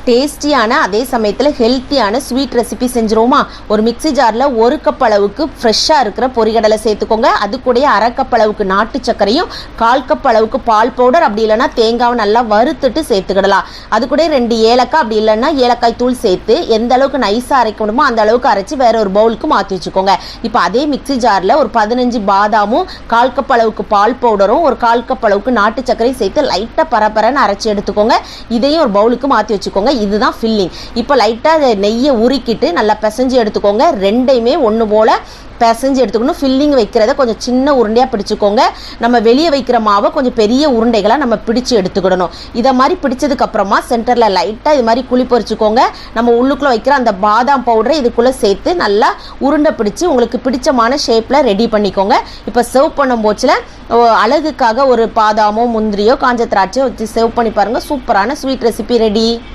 டேஸ்டியான அதே சமயத்தில் ஹெல்த்தியான ஸ்வீட் ரெசிபி செஞ்சுருவோமா? ஒரு மிக்ஸி ஜாரில் 1 கப் அளவுக்கு ஃப்ரெஷ்ஷாக இருக்கிற பொரிகடலை சேர்த்துக்கோங்க. அது கூட 1/2 கப் அளவுக்கு நாட்டு சர்க்கரையும் 1/4 கப் அளவுக்கு பால் பவுடர், அப்படி இல்லைன்னா தேங்காவை நல்லா வறுத்துட்டு சேர்த்துக்கிடலாம். அது கூட 2 ஏலக்காய், அப்படி இல்லைன்னா ஏலக்காய் தூள் சேர்த்து எந்த அளவுக்கு நைஸாக அரைக்க முடியுமோ அந்த அளவுக்கு அரைச்சி வேற ஒரு பவுலுக்கு மாற்றி வச்சுக்கோங்க. இப்போ அதே மிக்ஸி ஜாரில் ஒரு 15 பாதாமும் 1/4 கப் அளவுக்கு பால் பவுடரும் 1/4 கப் அளவுக்கு நாட்டு சர்க்கரையும் சேர்த்து லைட்டாக பரபரன்னு அரைச்சி எடுத்துக்கோங்க. இதையும் ஒரு பவுலுக்கு மாற்றி வச்சுக்கோங்க. இதுதான் ஃபில்லிங். இப்போ லைட்டாக நெய்யை உருக்கிட்டு நல்லா பிசைஞ்சு எடுத்துக்கோங்க. ரெண்டையுமே ஒன்று போல் பிசைஞ்சு எடுத்துக்கணும். ஃபில்லிங் வைக்கிறத கொஞ்சம் சின்ன உருண்டையாக பிடிச்சிக்கோங்க. நம்ம வெளியே வைக்கிற மாவை கொஞ்சம் பெரிய உருண்டைகளாக நம்ம பிடிச்சி எடுத்துக்கிடணும். இதை மாதிரி பிடிச்சதுக்கப்புறமா சென்டரில் லைட்டாக இது மாதிரி குழி பொறிச்சிக்கோங்க. நம்ம உள்ளுக்குள்ளே வைக்கிற அந்த பாதாம் பவுடரை இதுக்குள்ளே சேர்த்து நல்லா உருண்டை பிடிச்சி உங்களுக்கு பிடிச்சமான ஷேப்பில் ரெடி பண்ணிக்கோங்க. இப்போ சர்வ் பண்ணும் போச்சில் அழகுக்காக ஒரு பாதாமோ முந்திரியோ காஞ்ச திராட்சையோ வச்சு சர்வ் பண்ணி பாருங்கள். சூப்பரான ஸ்வீட் ரெசிபி ரெடி.